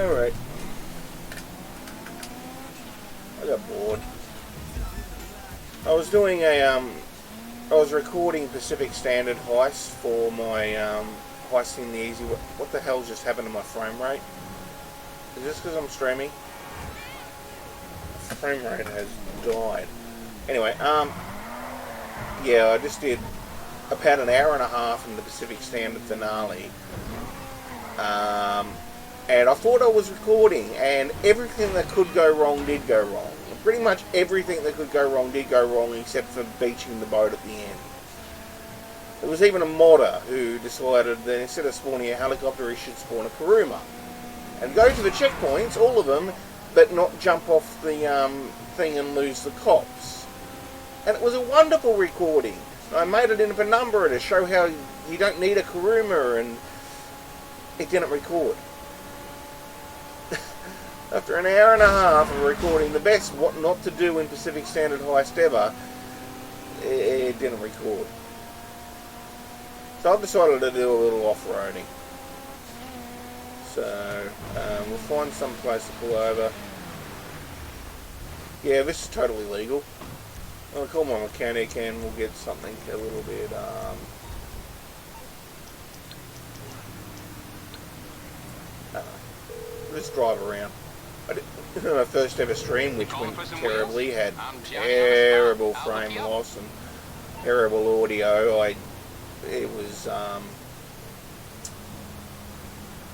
Alright. I got bored. I was doing I was recording Pacific Standard heists for my heisting the easy way. What the hell just happened to my frame rate? Is this because I'm streaming? My frame rate has died. Anyway, yeah, I just did about an hour and a half in the Pacific Standard finale. And I thought I was recording, and everything that could go wrong did go wrong. Pretty much everything that could go wrong did go wrong, except for beaching the boat at the end. There was even a modder who decided that instead of spawning a helicopter, he should spawn a Kuruma. And go to the checkpoints, all of them, but not jump off the thing and lose the cops. And it was a wonderful recording. I made it in a penumbra to show how you don't need a Kuruma, and it didn't record. After an hour and a half of recording the best what not to do in Pacific Standard heist ever, it didn't record. So I've decided to do a little off-roading. So we'll find some place to pull over. Yeah, this is totally legal. I'll call my mechanic and we'll get something a little bit let's drive around. My first ever stream, which went terribly, had terrible frame loss and terrible audio. It was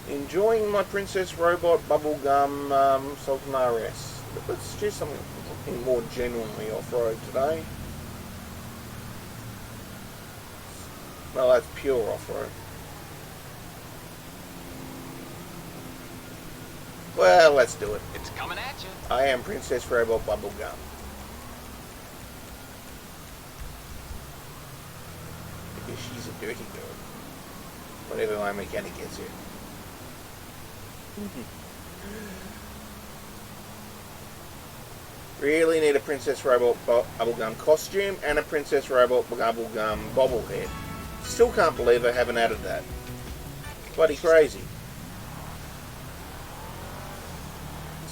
enjoying my Princess Robot Bubblegum Sultan RS. But let's do something more genuinely off-road today. Well, that's pure off-road. Well, let's do it. It's coming at you. I am Princess Robot Bubblegum. Because she's a dirty girl. Whatever my mechanic gets here. Really need a Princess Robot Bubblegum costume and a Princess Robot Bubblegum bobblehead. Still can't believe I haven't added that. Bloody crazy.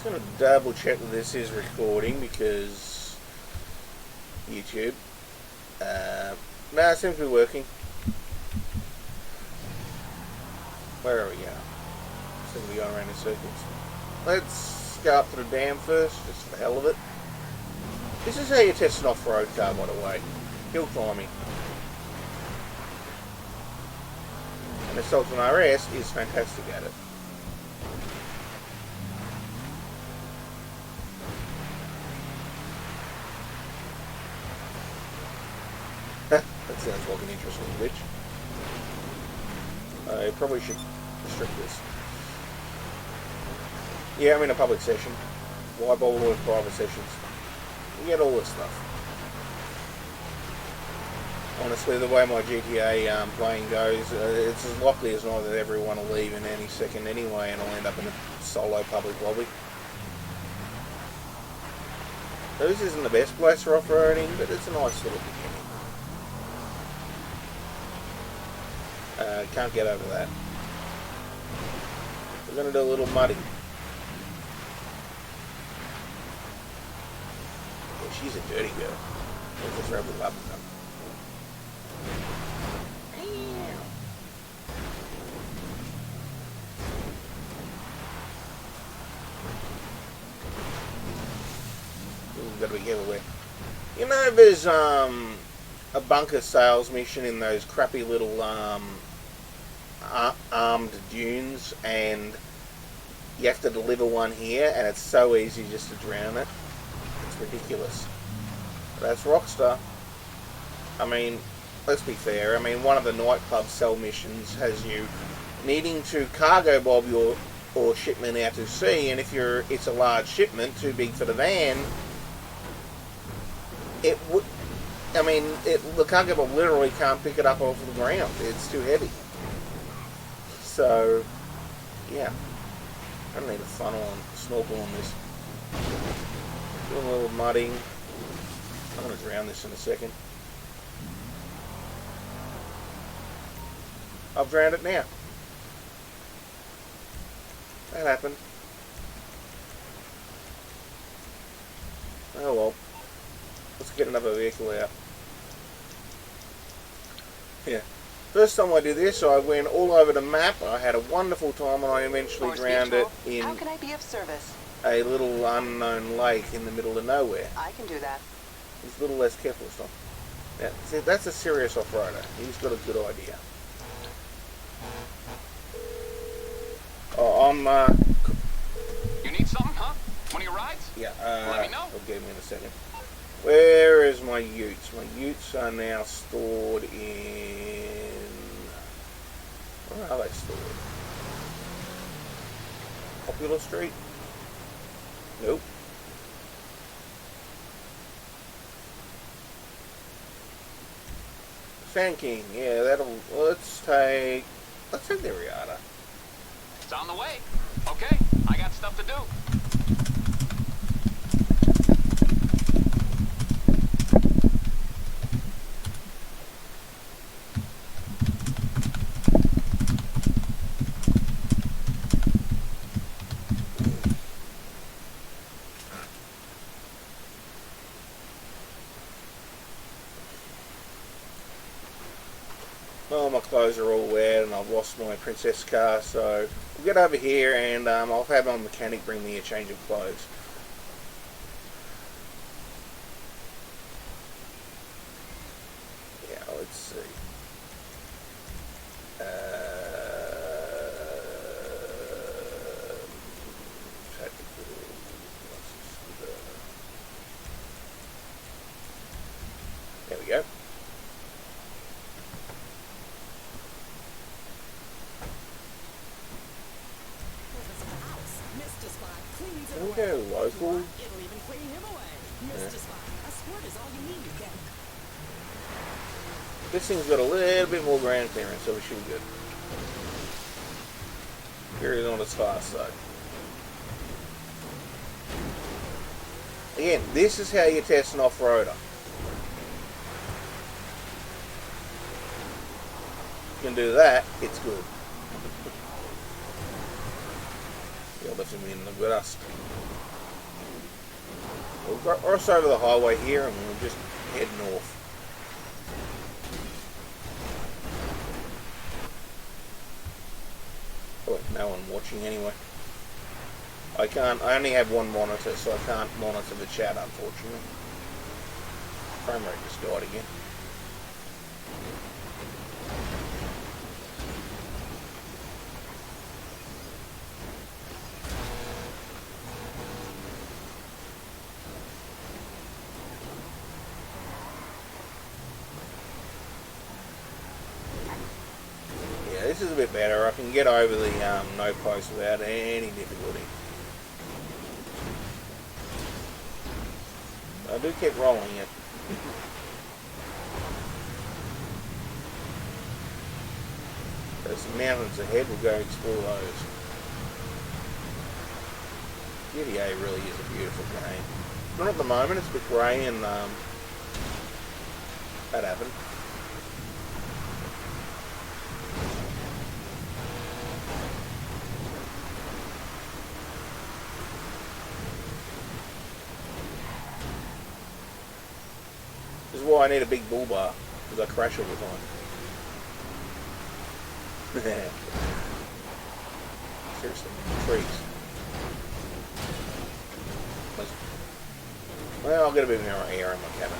I'm going to double check that this is recording because YouTube. No, it seems to be working. Where are we going? Seem to be going around in circles. Let's go up to the dam first, just for the hell of it. This is how you test an off-road car, by the way. Hill climbing. And the Sultan RS is fantastic at it. That sounds like an interesting glitch. I probably should restrict this. Yeah, I'm in a public session. Why bother with private sessions? You get all this stuff. Honestly, the way my GTA playing goes, it's as likely as not that everyone will leave in any second anyway, and I'll end up in a solo public lobby. So this isn't the best place for off-roading, but it's a nice little beginning. Can't get over that. We're going to do a little muddy. Yeah, she's a dirty girl. We'll just rub it up with them. We've got to be careful with. You know, there's a bunker sales mission in those crappy little armed dunes, and you have to deliver one here, and it's so easy just to drown it. It's ridiculous. That's Rockstar. I mean, let's be fair. I mean, one of the nightclub cell missions has you needing to cargo bob your shipment out to sea, and if it's a large shipment, too big for the van, it would. I mean, the cargo bob literally can't pick it up off the ground. It's too heavy. So, yeah. I don't need a funnel and snorkel on this. Doing a little mudding. I'm going to drown this in a second. I've drowned it now. That happened. Oh well. Let's get another vehicle out. Yeah. First time I did this, I went all over the map. I had a wonderful time, and I eventually drowned it in How can I be of service? a little unknown lake in the middle of nowhere. I can do that. He's a little less careful this time. Yeah, see, that's a serious off-roader. He's got a good idea. Oh, I'm, You need something, huh? One of your rides? yeah, Let me know. I'll give me in a second. Where is my utes? My utes are now stored in... Where are they stored? Popular Street? Nope. Sand King, yeah, that'll... Let's take the Riata. It's on the way. Okay, I got stuff to do. Well, my clothes are all wet and I've lost my princess car, so we'll get over here and I'll have my mechanic bring me a change of clothes. Yeah, let's see. There we go. Okay, local. It'll even clean him away. Mr. Spot, a squirt is all you need. This thing's got a little bit more ground clearance, so we should be good. Here on its fast though. Again, this is how you test an off-roader. You can do that, it's good. You're lifting me in the dust. We'll cross over the highway here and we'll just head north. Oh, no one watching anyway. I only have one monitor, so I can't monitor the chat, unfortunately. Frame rate just died again. This is a bit better. I can get over the no post without any difficulty. I do keep rolling it. There's some mountains ahead. We'll go explore those. GTA really is a beautiful game. Not at the moment. It's a bit grey and that happened. This is why I need a big bull bar, because I crash all the time. Seriously, trees. Well, I'll get a bit more air in my cabin.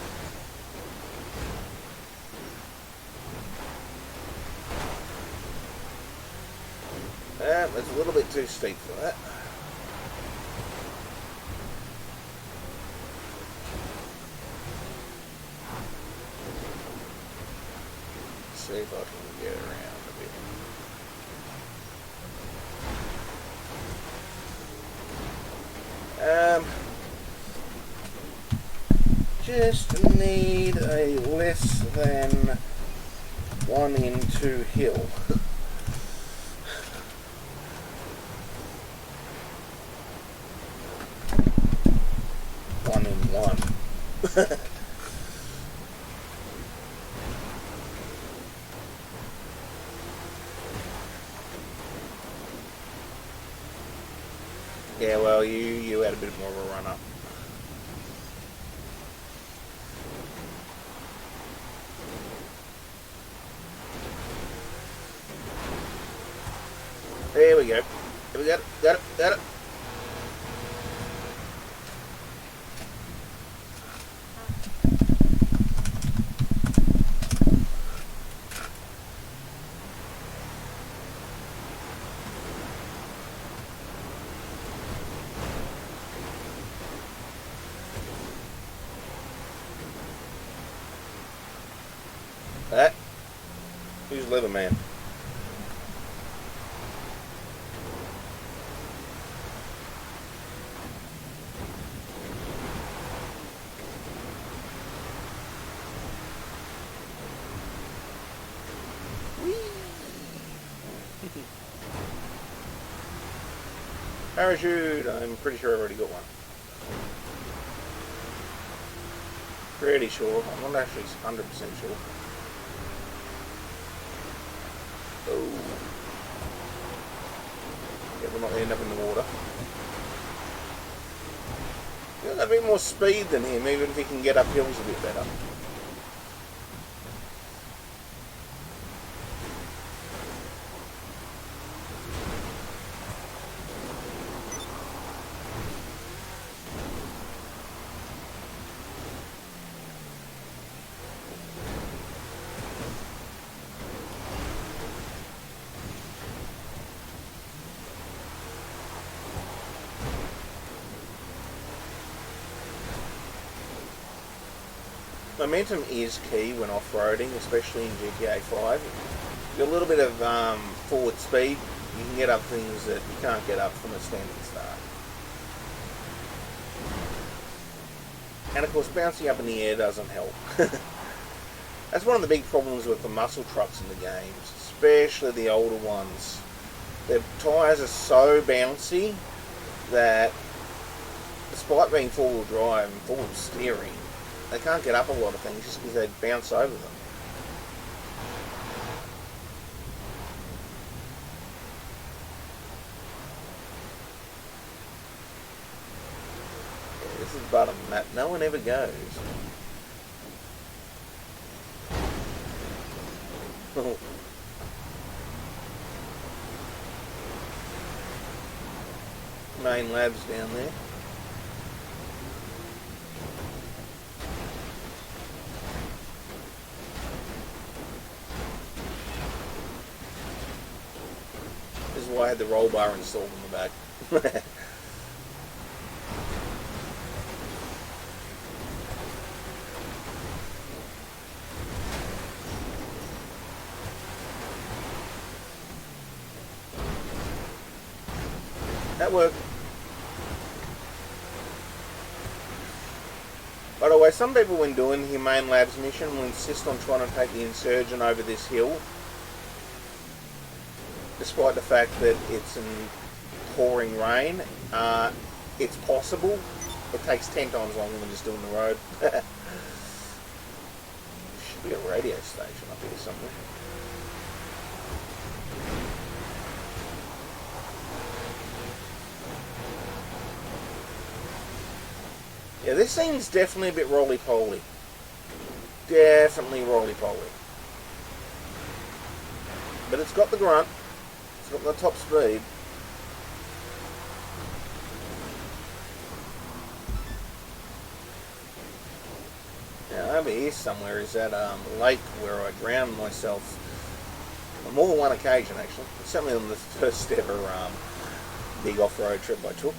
It's a little bit too steep for that. See if I can get around a bit. Just need a less than 1 in 2 hill. One in one. Yeah, well, you had a bit more of a run up. There we go. There we got it. Got it. Got it. That. Who's Leatherman? Parachute. I'm pretty sure I already got one. Pretty sure. I'm not actually 100% sure. Oh. Yeah, we're not end up in the water. He's got a bit more speed than him, even if he can get up hills a bit better. Momentum is key when off-roading, especially in GTA 5. With a little bit of forward speed, you can get up things that you can't get up from a standing start. And of course, bouncing up in the air doesn't help. That's one of the big problems with the muscle trucks in the games, especially the older ones. Their tyres are so bouncy that, despite being four-wheel drive and four-wheel steering, they can't get up a lot of things just because they bounce over them. Yeah, this is bottom map. No one ever goes. Main lab's down there. This is why I had the roll bar installed in the back. That worked. By the way, some people when doing the Humane Labs mission will insist on trying to take the Insurgent over this hill, despite the fact that it's in pouring rain. It's possible. It takes 10 times longer than just doing the road. Should be a radio station up here somewhere. Yeah, this scene's definitely a bit roly-poly. Definitely roly-poly. But it's got the grunt. It's got the top speed. Now, over here somewhere is that lake where I drowned myself on more than one occasion, actually. It's certainly on the first ever big off-road trip I took.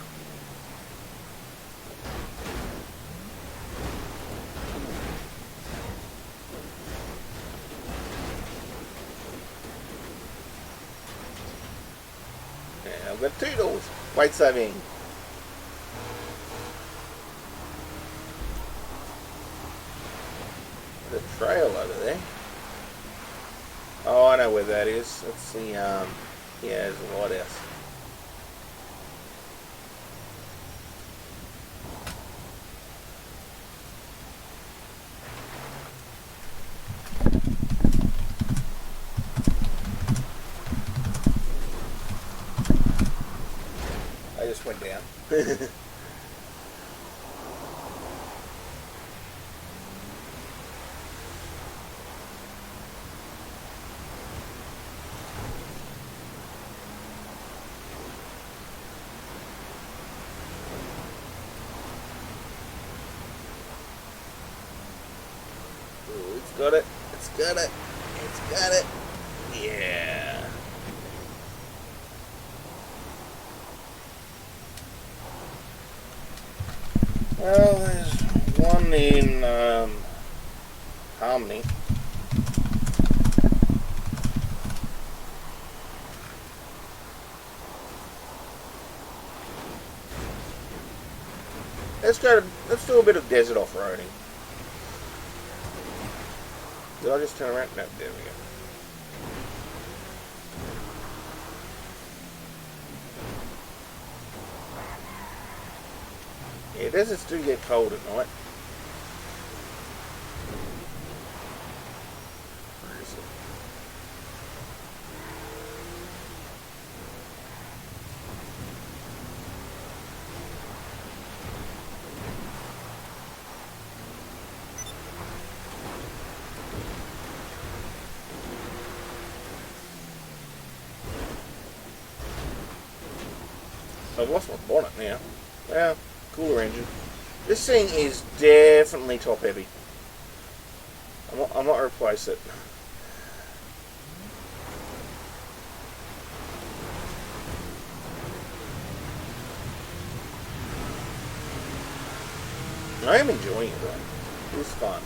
I've got 2 doors. Weight saving. There's a trail over there. Oh, I know where that is. That's the, yeah, there's a lighthouse. I just went down. got it. It's got it. It's got it. Yeah. Well, there's one in Harmony. Let's do a bit of desert off-roading. Did I just turn around? No, there we go. Yeah, deserts do get cold at night. Where is it? I've lost my bonnet now. Well, cooler engine. This thing is definitely top heavy. I might replace it. I am enjoying it though. It's fun.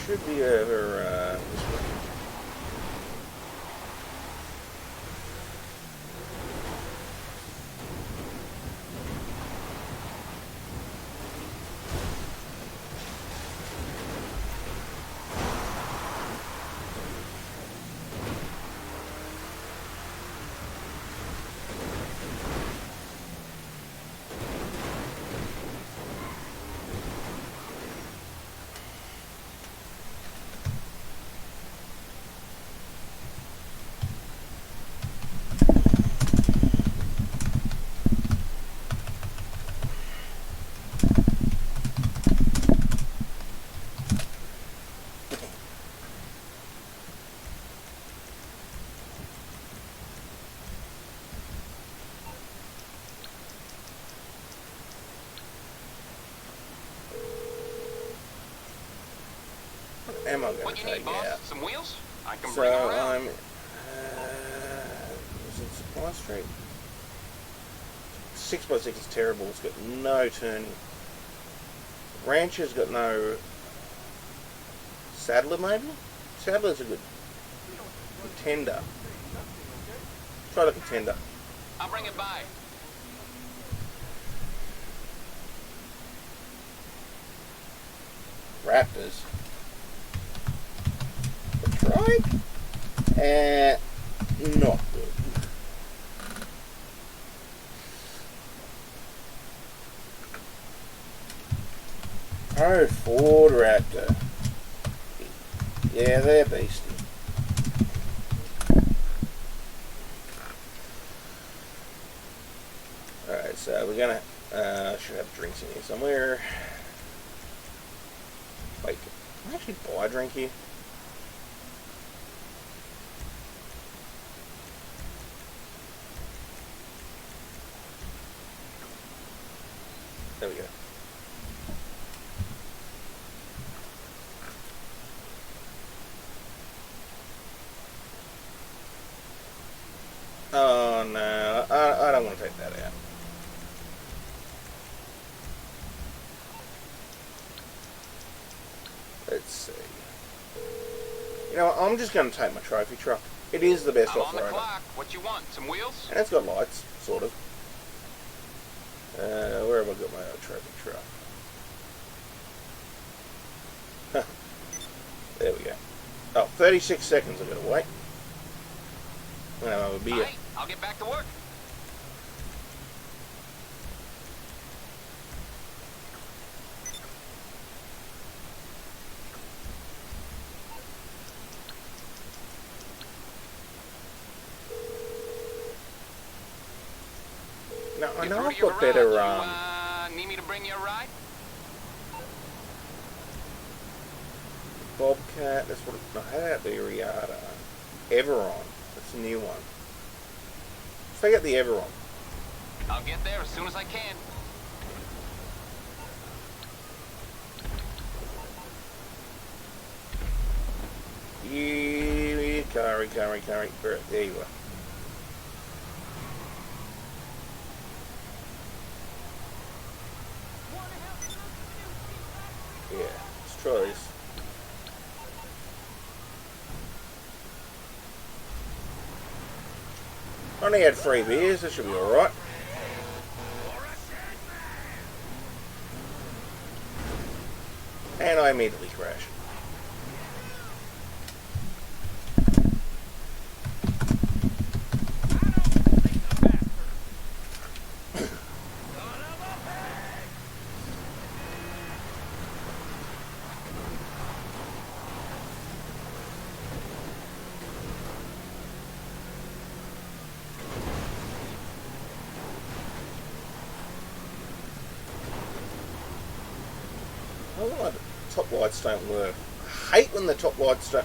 Should be over this way. Am I going What to you need, take boss? out? Some wheels? I can So bring 'em around. I'm. Is it Supply Street? 6x6 is terrible. It's got no turning. Rancher's got no. Saddler maybe? Saddler's a good contender. Try the contender. I'll bring it by. Raptors. The trike? Not good. Oh, Ford Raptor. Yeah, they're beastie. Alright, so we're gonna, should have drinks in here somewhere. Wait, can I actually buy a drink here? There we go. Oh no, I don't want to take that out. Let's see. You know what, I'm just going to take my trophy truck. It is the best I'm on the off-roader. clock. What you want? Some wheels? And it's got lights, sort of. Where have I got my trophy truck? There we go. Oh, 36 seconds I've got to wait. I'm going to have a beer. Hey, I'll get back to work. Now, I You know through I've to your got better, garage? You, need me to bring you a ride? Bobcat, that's what no, how about the Riata? Everon, that's a new one. Let's take out the Everon. I'll get there as soon as I can. Yeah, carry. There you are. Yeah, let's try this. Only had 3 beers, that should be alright. And I immediately crash. I don't know why the top lights don't work. I hate when the top lights don't...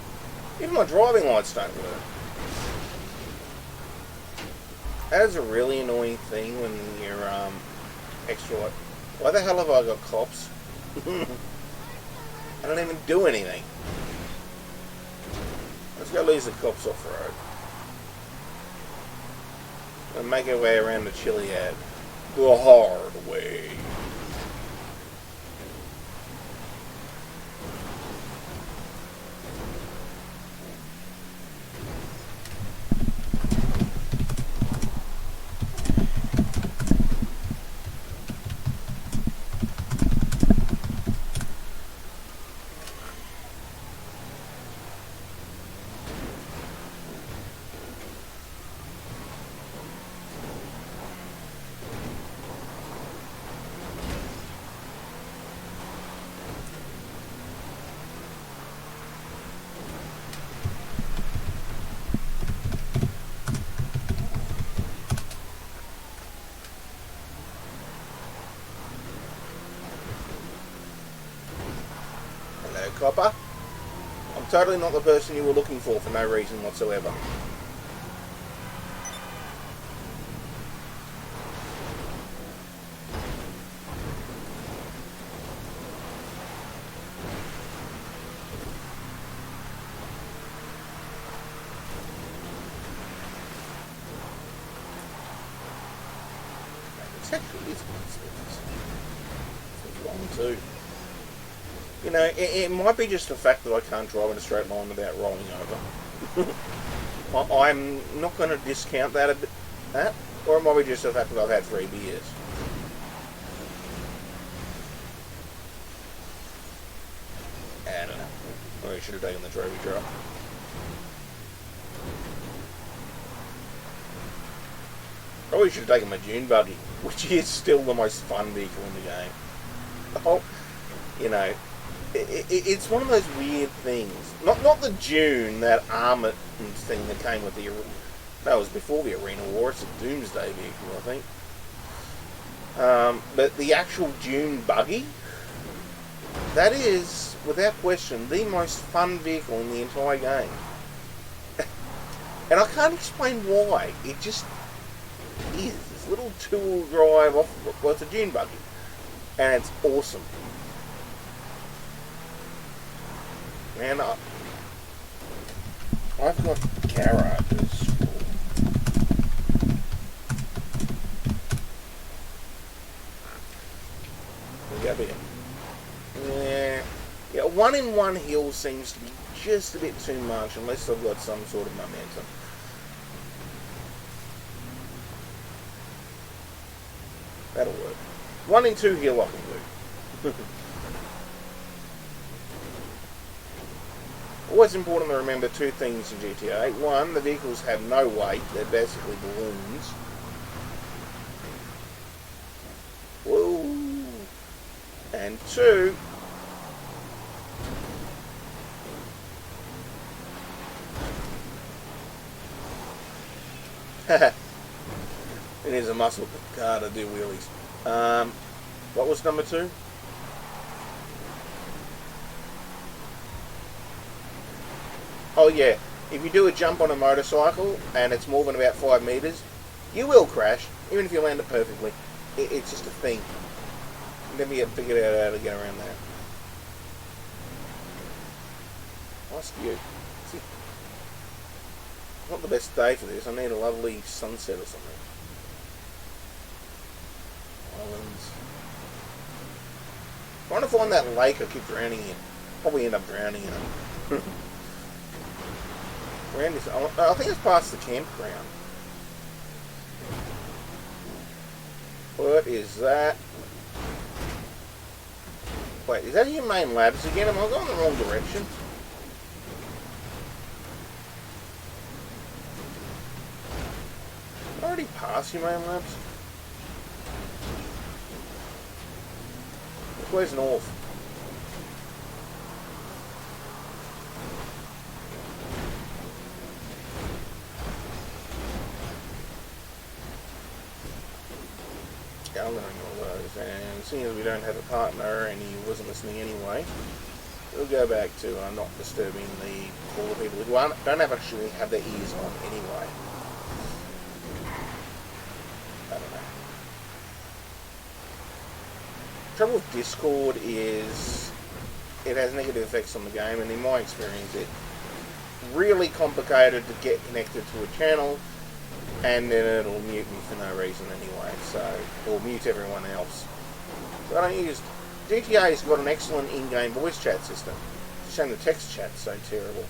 Even my driving lights don't work. That is a really annoying thing when you're extra light. Why the hell have I got cops? I don't even do anything. Let's go lose the cops off road. And make our way around the Chiliad. The hard way. Hello, copper. I'm totally not the person you were looking for no reason whatsoever. It's actually is it's wrong too. You know, it might be just the fact that I can't drive in a straight line without rolling over. I'm not going to discount that a bit, or it might be just the fact that I've had 3 beers. I don't know. Maybe I should have taken the trophy truck. Probably should have taken my dune buggy, which is still the most fun vehicle in the game. Oh, you know, it's one of those weird things. Not the dune, that armored thing that came with the... That was before the Arena War. It's a Doomsday vehicle, I think. But the actual dune buggy, that is, without question, the most fun vehicle in the entire game. And I can't explain why. It just is. This little two-wheel drive off... Well, it's a dune buggy. And it's awesome. Man, I've got garages. Yeah, 1 in 1 hill seems to be just a bit too much unless I've got some sort of momentum. That'll work. 1 in 2 hill I can do. Always important to remember two things in GTA. One, the vehicles have no weight, they're basically balloons. Whoa! And two, it is a muscle car to do wheelies. What was number two? Oh yeah, if you do a jump on a motorcycle and it's more than about 5 meters, you will crash, even if you land it perfectly. It's just a thing. Never get figured out how to get around that. Nice view. See, not the best day for this. I need a lovely sunset or something. Islands. Trying to find that lake I keep drowning in. Probably end up drowning in it. Around this, I think it's past the campground. What is that? Wait, is that your main labs again? Am I going the wrong direction? I already passed your main labs? Where's north? Yeah, I'm going all those, and seeing as we don't have a partner and he wasn't listening anyway, we'll go back to not disturbing the poor people who don't actually have their ears on anyway. I don't know. The trouble with Discord is it has negative effects on the game, and in my experience it's really complicated to get connected to a channel, and then it'll mute me for no reason anyway, so, or mute everyone else. So I don't use... GTA's got an excellent in-game voice chat system. It's showing the text chat's so terrible.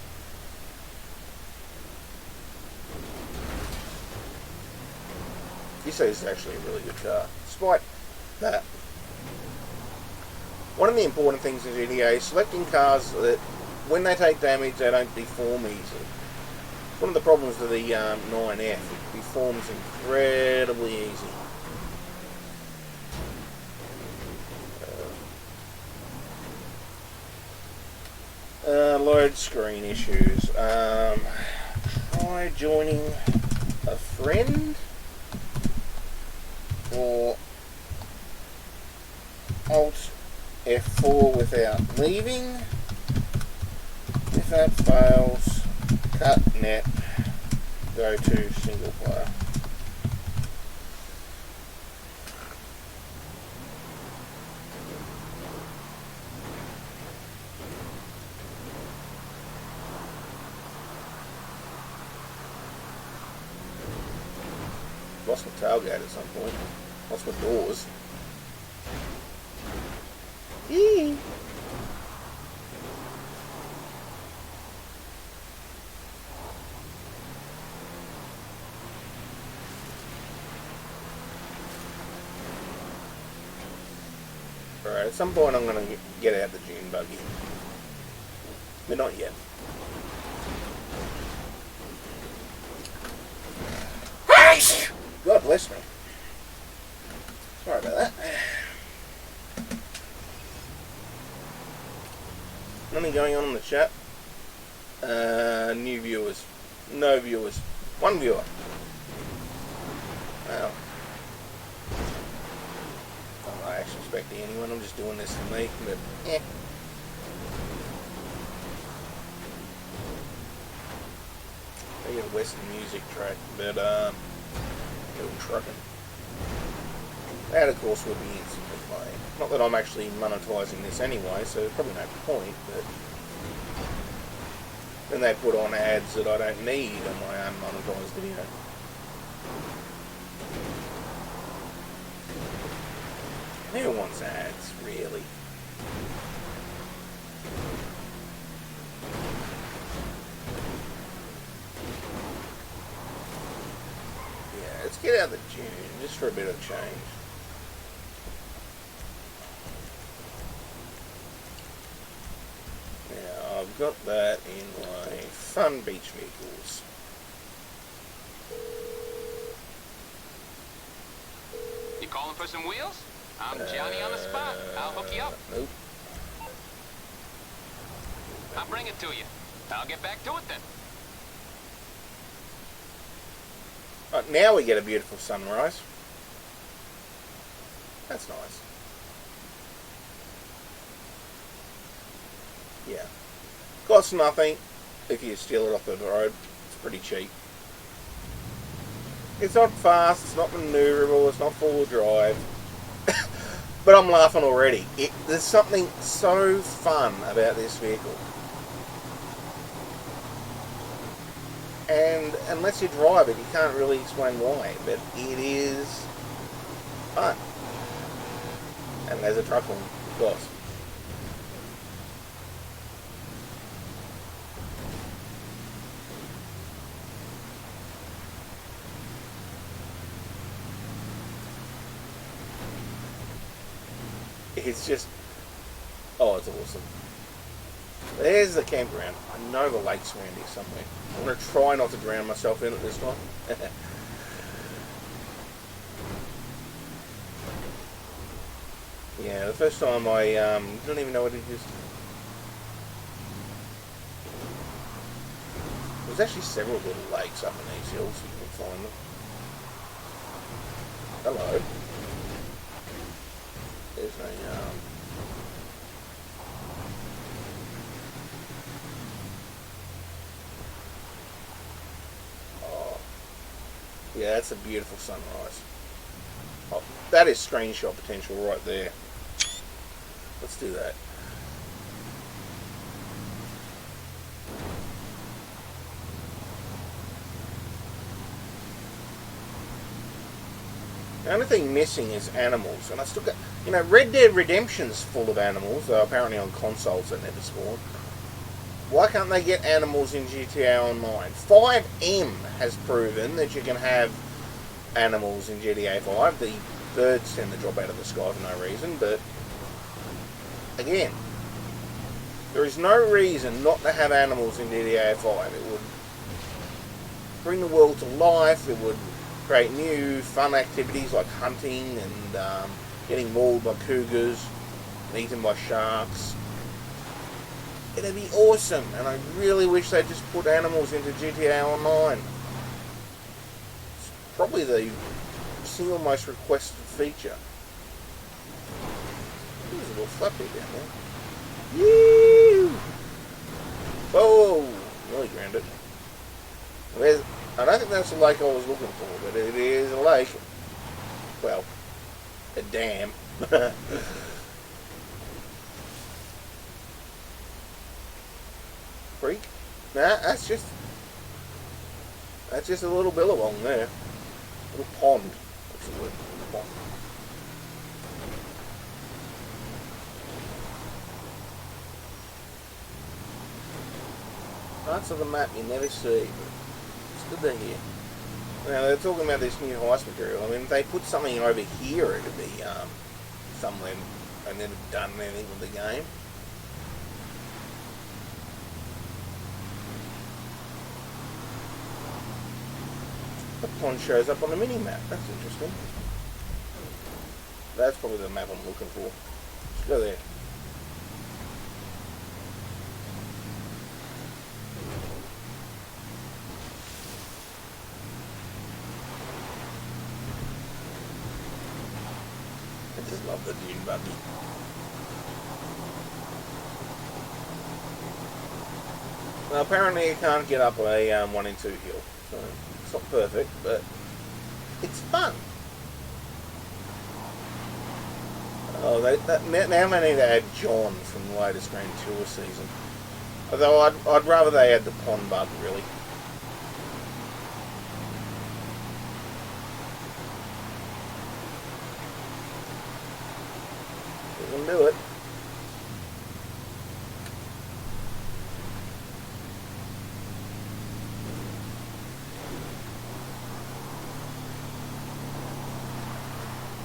This is actually a really good car, despite that. One of the important things in GTA is selecting cars that, when they take damage, they don't deform easily. One of the problems with the 9F, it deforms incredibly easy. Load screen issues. Try joining a friend, or Alt F4 without leaving. If that fails, cut net, go to single player. Lost my tailgate at some point. Lost my doors. Eee. Alright, at some point I'm going to get out the dune buggy. But not yet. God bless me. Sorry about that. Nothing going on in the chat. New viewers. No viewers. One viewer. Wow. I'm not actually expecting anyone. I'm just doing this for me. But, eh. I get a Western music track, but, little trucking. That, of course, would be instantly playing. Not that I'm actually monetizing this anyway, so there's probably no point, but then they put on ads that I don't need on my unmonetized video. Who wants ads, really? Let's get out of the dune, just for a bit of change. Now, I've got that in my fun beach vehicles. You calling for some wheels? I'm Johnny on the spot. I'll hook you up. Nope. I'll bring it to you. I'll get back to it then. Right, now we get a beautiful sunrise. That's nice. Yeah. Costs nothing if you steal it off the road. It's pretty cheap. It's not fast, it's not maneuverable, it's not four-wheel drive. But I'm laughing already. There's something so fun about this vehicle. And unless you drive it, you can't really explain why. But it is fun. And there's a truck on, of course. It's just, oh, it's awesome. There's the campground. I know the lake's around here somewhere. I'm going to try not to drown myself in it this time. Yeah, the first time I don't even know what it is. There's actually several little lakes up in these hills, you can find them. Hello. There's a oh, yeah, that's a beautiful sunrise. Oh, that is screenshot potential right there. Let's do that. The only thing missing is animals, and I still got, you know, Red Dead Redemption's full of animals, though apparently on consoles they never spawn. Why can't they get animals in GTA Online? 5M has proven that you can have animals in GTA 5. The birds tend to drop out of the sky for no reason, but again, there is no reason not to have animals in GTA 5. It would bring the world to life, it would create new fun activities like hunting and getting mauled by cougars and eaten by sharks. It'd be awesome, and I really wish they'd just put animals into GTA Online. It's probably the single most requested feature. There's a little flappy down there. Yee! Whoa! Nearly grounded. I don't think that's the lake I was looking for, but it is a lake. Well, a dam. Creek? Nah, that's just a little billabong there. A little pond. What's the word? Pond. Parts of the map you never see, but it's good they're here. Now, they're talking about this new heist material. I mean, if they put something over here, it'd be somewhere they never done anything with the game. The pond shows up on the mini-map. That's interesting. That's probably the map I'm looking for. Let's go there. I just love the dune buggy. Well, apparently you can't get up a 1 in 2 hill, so it's not perfect, but it's fun. Oh, now they need to add John from the latest Grand Tour season. Although I'd rather they had the pond bug, really. We can do it.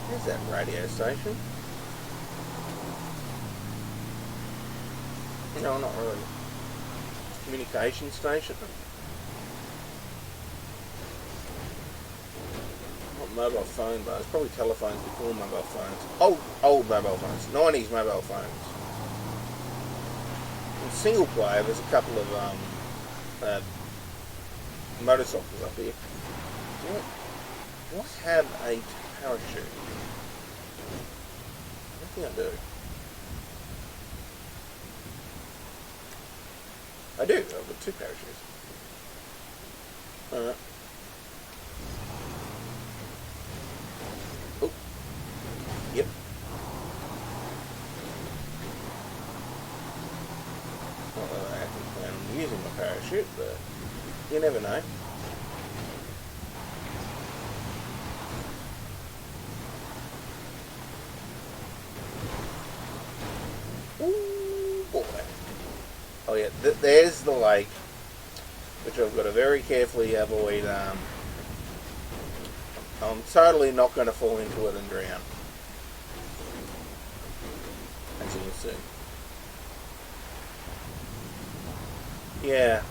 There's that radio station. No, not really. communication station. Not mobile phone bars, probably telephones before mobile phones. Old mobile phones, 90s mobile phones. In single player, there's a couple of motorcycles up here. Do I have a parachute? I don't think I do. I do. I've got 2 parachutes. Alright. Oh. Yep. Not that I actually plan on using my parachute, but you never know. Ooh, boy. Oh yeah, there's the lake, which I've got to very carefully avoid. I'm totally not going to fall into it and drown, as you can see. Yeah.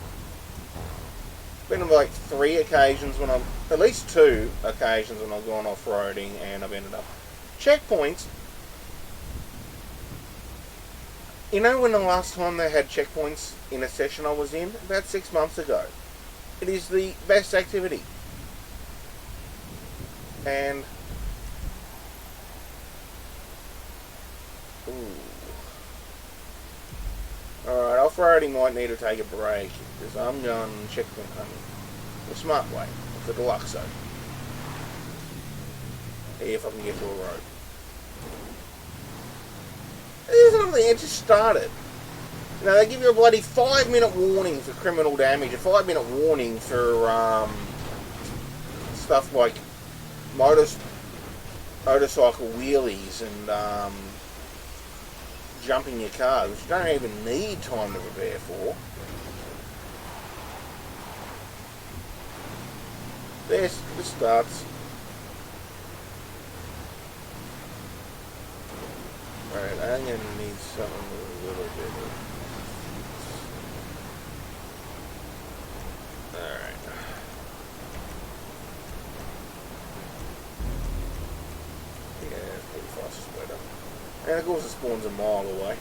Been like 3 occasions when at least 2 occasions when I've gone off-roading and I've ended up. Checkpoints. You know when the last time they had checkpoints in a session I was in? About 6 months ago. It is the best activity. And... ooh. Alright, off-roading might need to take a break, because I'm going checkpoint hunting. The smart way, the deluxo. If I can get to a road. There's another thing, it just started. You know, they give you a bloody 5-minute warning for criminal damage, a 5-minute warning for stuff like motorcycle wheelies and jumping your car, which you don't even need time to prepare for. This starts. Alright, I'm going to need something a little bit of... alright. Yeah, it's pretty fast to split up. And of course it spawns a mile away.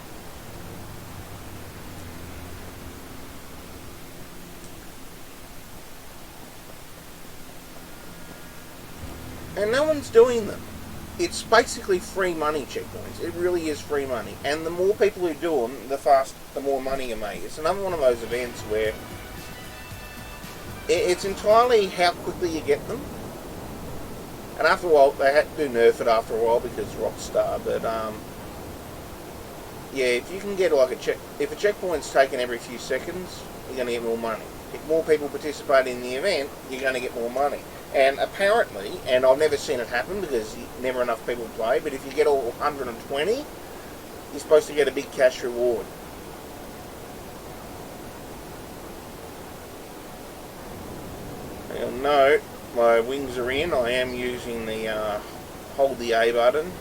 And no one's doing them. It's basically free money checkpoints. It really is free money. And the more people who do them, the more money you make. It's another one of those events where it's entirely how quickly you get them. And after a while, they had to nerf it after a while because Rockstar. But yeah, if you can get like if a checkpoint's taken every few seconds, you're going to get more money. If more people participate in the event, you're going to get more money. And apparently, and I've never seen it happen because never enough people play, but if you get all 120, you're supposed to get a big cash reward. You'll note, my wings are in. I am using the hold the A button,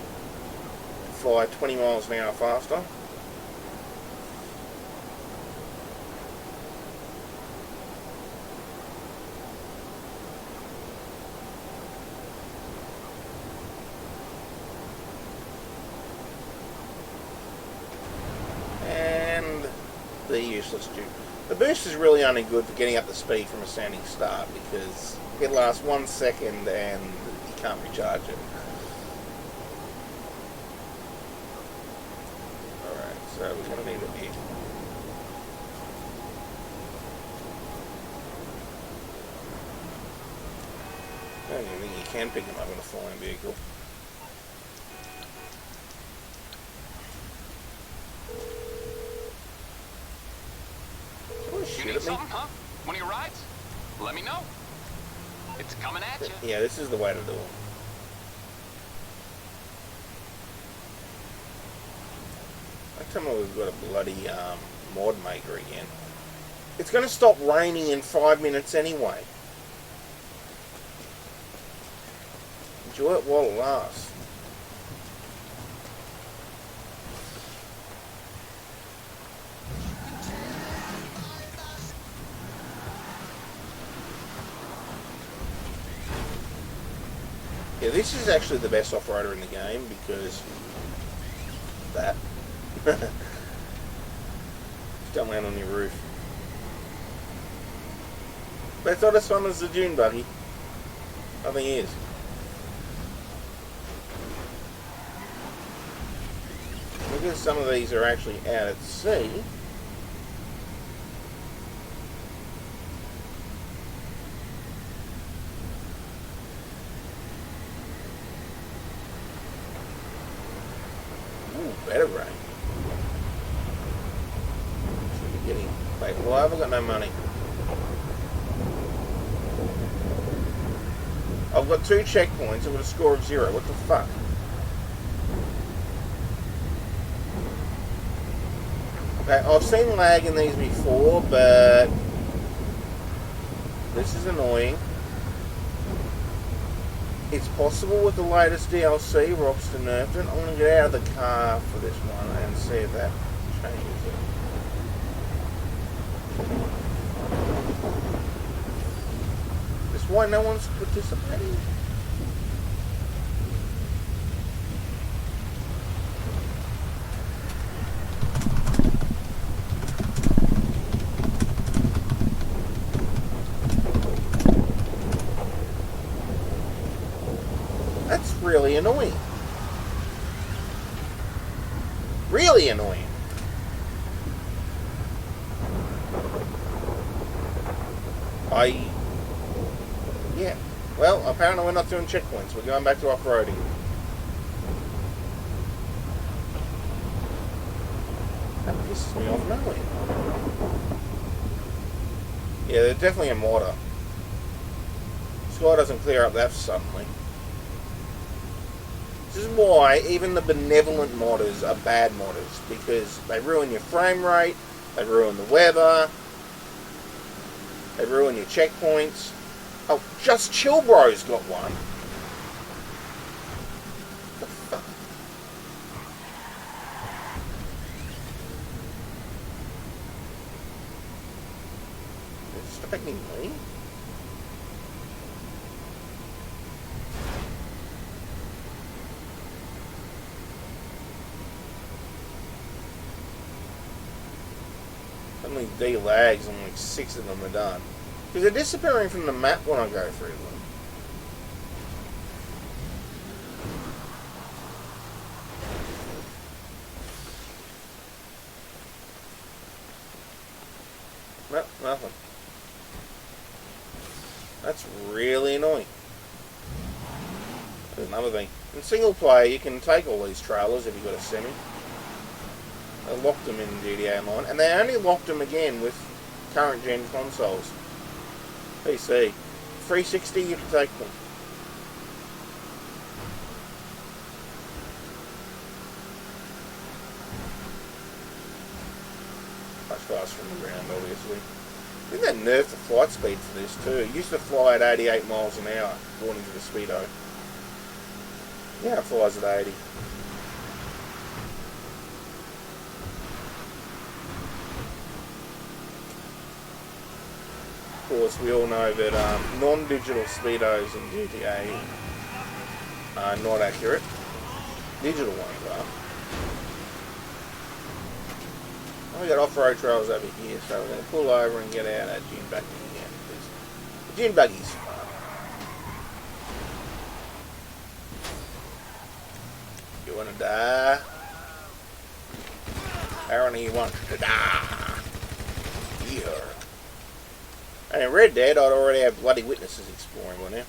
fly 20 miles an hour faster. The useless tube. The boost is really only good for getting up to speed from a standing start because it lasts 1 second and you can't recharge it. Alright, so we're going to need a bit. I don't even think you can pick them up in a flying vehicle. You need something, huh? One of your rides? Let me know. It's coming at you. Yeah, this is the way to do it. I tell me we've got a bloody mod maker again. It's going to stop raining in 5 minutes anyway. Enjoy it while it lasts. Yeah, this is actually the best off-roader in the game because that. Don't land on your roof. But it's not as fun as the dune buggy. Nothing is. Because some of these are actually out at sea. Ooh, better rain. Should be getting. Wait, why have I got no money? I've got 2 checkpoints. I've got a score of 0. What the fuck? Okay, I've seen lag in these before, but this is annoying. It's possible with the latest DLC, Rocks to nerfed it. I'm going to get out of the car for this one and see if that changes it. That's why no one's participating. That's really annoying. Really annoying. Yeah. Well, apparently we're not doing checkpoints. We're going back to off-roading. That pisses me off knowing. Yeah, they're definitely a modder. Sky doesn't clear up that suddenly. This is why even the benevolent modders are bad modders, because they ruin your frame rate, they ruin the weather, they ruin your checkpoints. Oh, Just Chill Bro's got one. What the fuck? Is this affecting me? Suddenly D-lags and like 6 of them are done. Because they're disappearing from the map when I go through them. No, nothing. That's really annoying. There's another thing. In single player, you can take all these trailers if you've got a semi. They locked them in GTA Online, and they only locked them again with current gen consoles. PC. 360, you can take them. Much faster from the ground, obviously. I think they nerfed the flight speed for this too. It used to fly at 88 miles an hour, according to the speedo. Yeah, it flies at 80. Of course, we all know that non-digital speedos in GTA are not accurate. Digital ones are. Oh, we got off-road trails over here, so we're going to pull over and get out that dune buggy again. The dune buggy's fun. You want to die? Apparently you want to die. Here. And in Red Dead, I'd already have bloody witnesses exploring by now.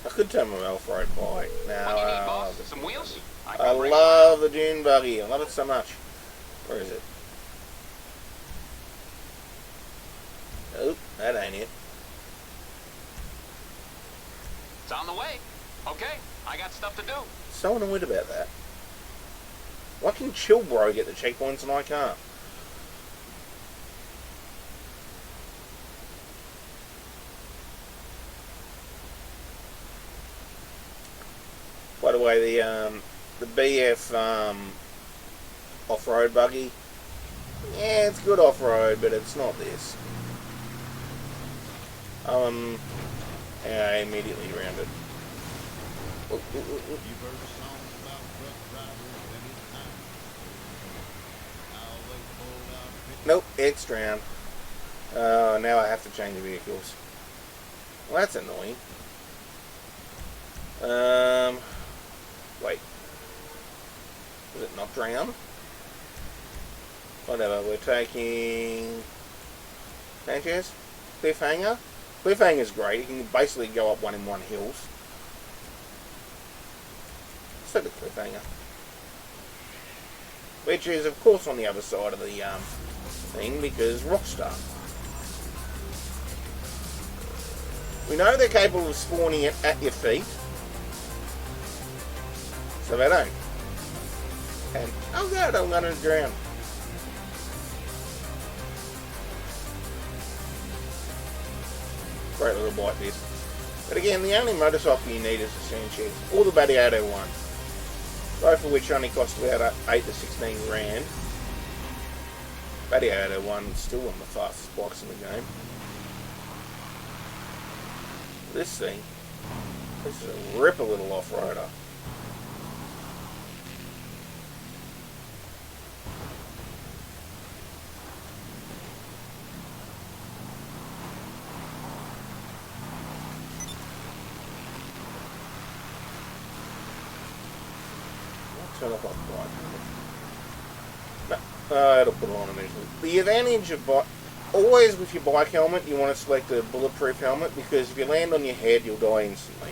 I could turn my off-road bike. Now, What do you need, boss? Some wheels? I love the dune buggy. I love it so much. Where is it? Oh, that ain't it. It's on the way. Okay, I got stuff to do. So annoyed about that. Why can Chill Bro get the checkpoints and I can't? By the way, the BF off-road buggy, Yeah, it's good off-road, but it's not this. Yeah, I immediately rounded. Ooh, ooh, ooh, ooh. You've heard songs about truck drivers and his time. How they pulled out pictures. Nope, it's drowned. Now I have to change vehicles. Well, that's annoying. Wait. Was it not drowned? Whatever, we're taking... Sanchez? Cliffhanger? Cliffhanger's great. You can basically go up 1-in-1 hills. So the Cliffhanger. Which is, of course, on the other side of the thing, because Rockstar. We know they're capable of spawning it at your feet. So they don't. And, oh god, I'm going to drown. Great little bike this. But again, the only motorcycle you need is the Sanchez, or the Badiato one. Both of which only cost about 8 to 16 grand. Badiato one still one of the fastest bikes in the game. This thing, this is a ripper little off-roader. Turn off my bike. No, it'll put it on initially. The advantage of bike, always with your bike helmet, you want to select a bulletproof helmet, because if you land on your head, you'll die instantly.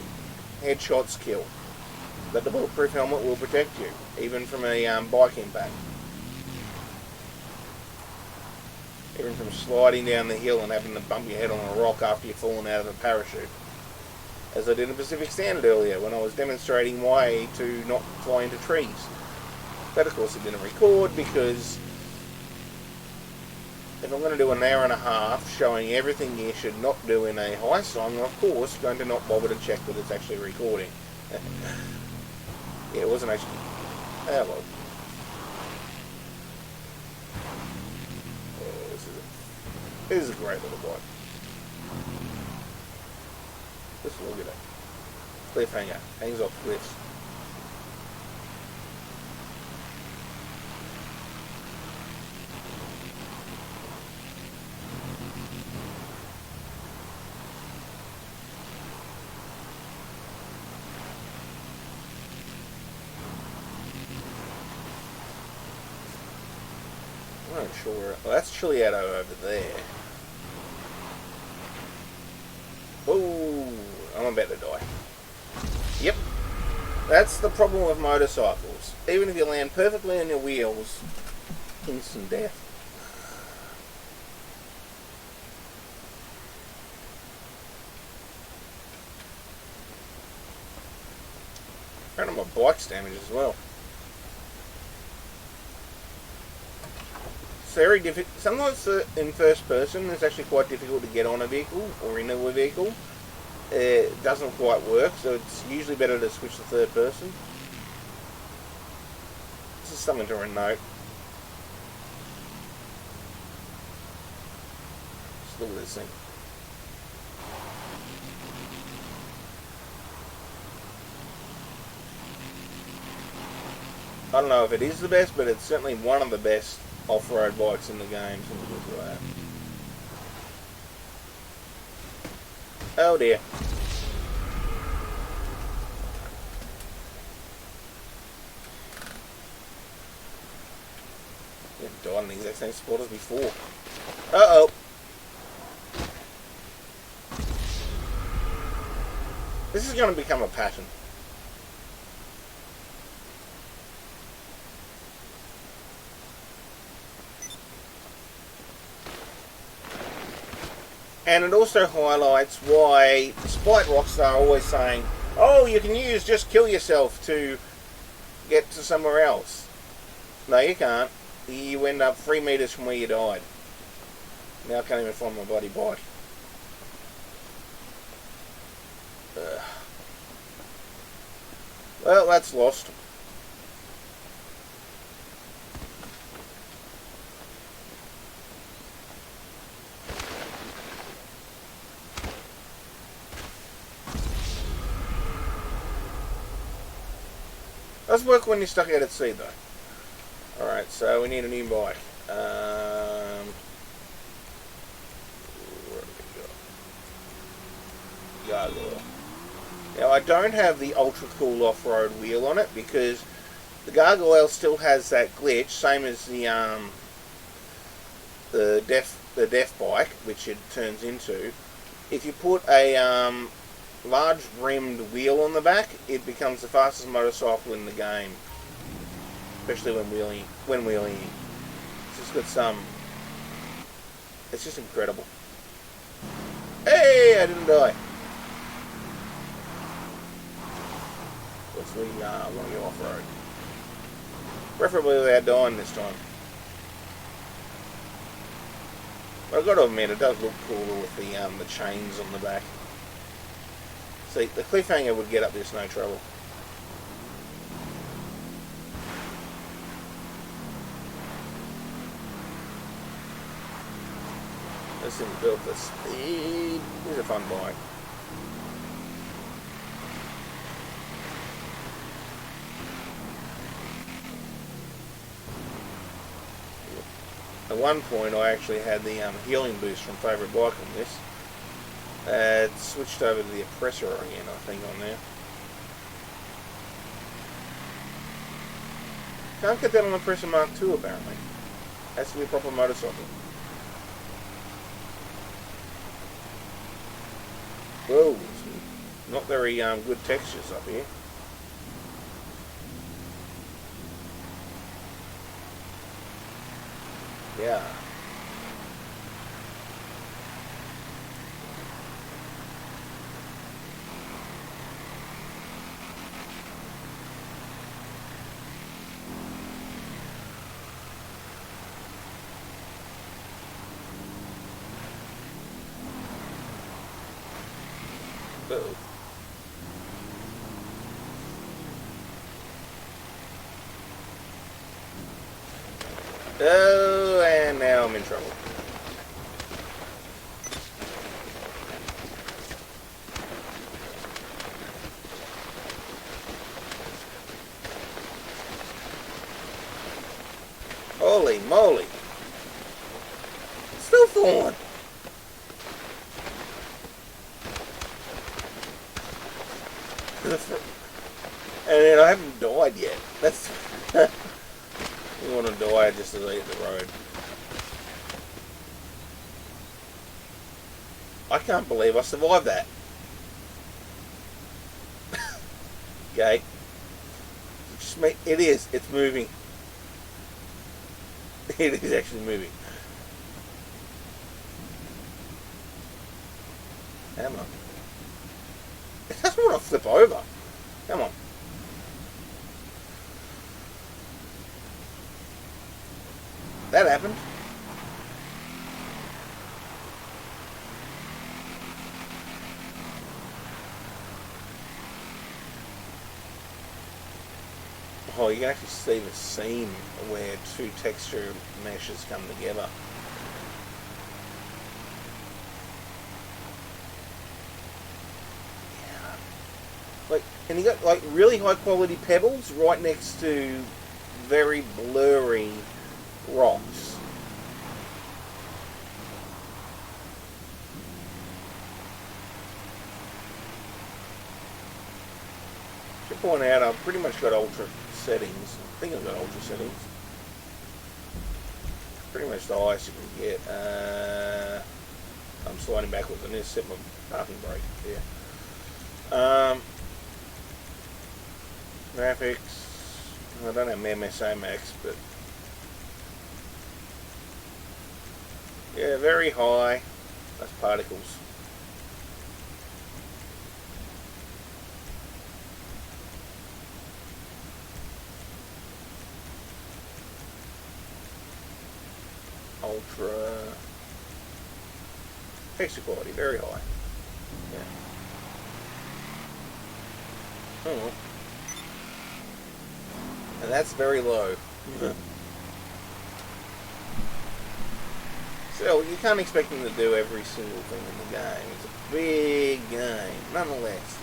Headshots kill. But the bulletproof helmet will protect you, even from a bike impact. Even from sliding down the hill and having to bump your head on a rock after you've fallen out of a parachute. As I did in Pacific Standard earlier, when I was demonstrating why to not fly into trees. But of course it didn't record, because if I'm going to do an hour and a half showing everything you should not do in a heist, I'm of course going to not bother to check that it's actually recording. Yeah, it wasn't actually... Oh well. Oh, this is a great little bike. Just look at it. Cliffhanger. Hangs off cliffs. I'm not sure where... Well, that's Chiliado over there. Oh, I'm about to die. Yep. That's the problem with motorcycles. Even if you land perfectly on your wheels, instant death. Apparently my bike's damaged as well. It's very difficult. Sometimes in first person it's actually quite difficult to get on a vehicle or into a vehicle. It doesn't quite work, so it's usually better to switch to third person. This is something to note. Just look at this thing. I don't know if it is the best, but it's certainly one of the best off-road bikes in the game. Something like that. Oh dear. Yeah, died in the exact same spot as before. Uh-oh. This is going to become a pattern. And it also highlights why, despite Rockstar always saying, oh, you can use just kill yourself to get to somewhere else. No, you can't. You end up 3 meters from where you died. Now I can't even find my bloody bike. Ugh. Well, that's lost. Does work when you're stuck out at sea, though. Alright, so we need a new bike. Where have we got? Gargoyle. Now, I don't have the ultra cool off-road wheel on it because the Gargoyle still has that glitch, same as the deaf bike, which it turns into. If you put a large rimmed wheel on the back, it becomes the fastest motorcycle in the game, especially when wheeling. It's just got some. It's just incredible. Hey, I didn't die. Let's want to go off road, preferably without dying this time. But I've got to admit, it does look cooler with the chains on the back. See, the cliffhanger would get up this no trouble. This thing built for speed. Here's a fun bike. At one point, I actually had the healing boost from Favourite Bike on this. It switched over to the oppressor again, I think, on there. Can't get that on the Oppressor Mark II, apparently. Has to be a proper motorcycle. Whoa, not very good textures up here. Yeah. Uh-oh. Oh, and now I'm in trouble. Holy moly. It's still falling. And then I haven't died yet. That's... You want to die just as I hit the road. I can't believe I survived that. Okay. It is. It's moving. It is actually moving. Come on. It doesn't want to flip over. Come on. That happened. Oh, you can actually see the seam where two texture meshes come together. Yeah. Like, and you got like really high quality pebbles right next to very blurry rocks. Should point out I've pretty much got ultra settings. I think I've got ultra settings. Pretty much the highest you can get. I'm sliding backwards. I need to set my parking brake there. Graphics. I don't have MSA Max, but yeah, very high. That's particles. Ultra. Texture quality, very high. Yeah. Oh well. And that's very low. So, you can't expect them to do every single thing in the game. It's a big game, nonetheless.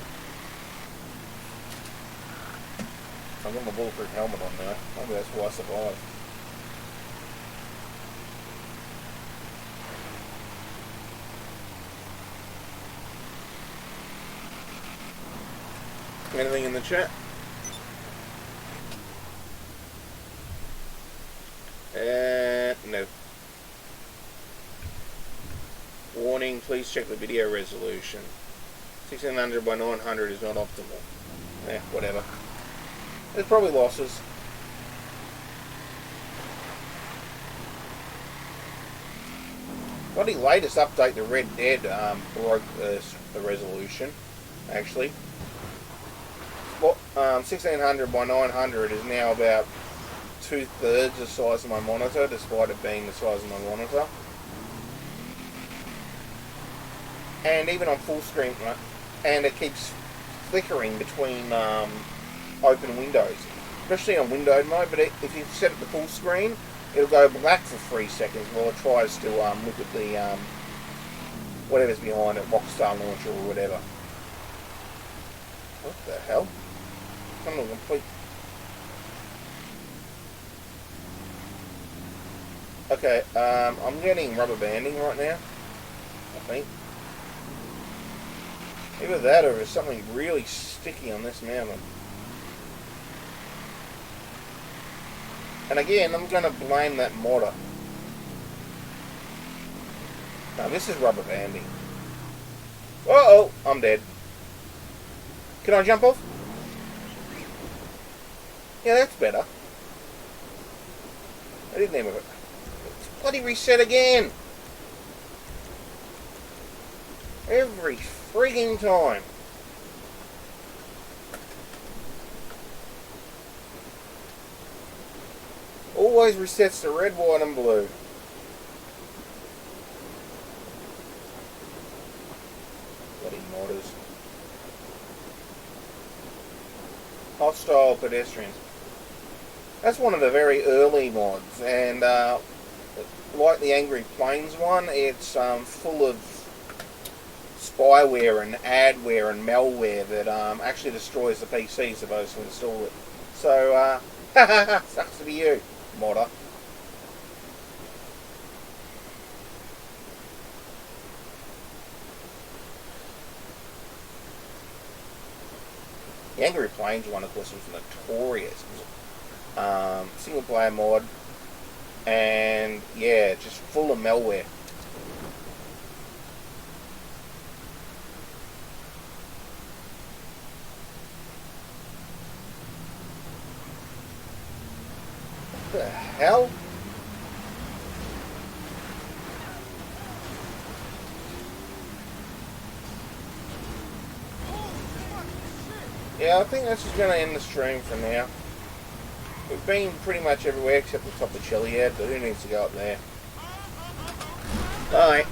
I've got my bulletproof helmet on now. Maybe that's why I survived. Anything in the chat? No. Warning, please check the video resolution. 1600 by 900 is not optimal. Whatever. There's probably losses. Bloody latest update to Red Dead broke the resolution, actually. 1600 by 900 is now about 2/3 the size of my monitor, despite it being the size of my monitor. And even on full screen, and it keeps flickering between open windows, especially on windowed mode. But if you set it to full screen, it'll go black for 3 seconds while it tries to look at the whatever's behind it, Rockstar launcher or whatever. What the hell? I'm not complete. Okay, I'm getting rubber banding right now, I think. Either that or there's something really sticky on this mountain. And again, I'm going to blame that modder. No, this is rubber banding. Uh-oh, I'm dead. Can I jump off? Yeah, that's better. I didn't even... It's bloody reset again! Every frigging time. Always resets to red, white and blue. Bloody modders. Hostile pedestrians. That's one of the very early mods, and like the Angry Plains one, it's full of spyware and adware and malware that actually destroys the PCs of those who install it. So, sucks to be you, modder. The Angry Plains one, of course, was notorious. Single player mod, and yeah, just full of malware. What the hell? Yeah, I think that's just going to end the stream for now. We've been pretty much everywhere except the top of Chiliad, but who needs to go up there? Bye.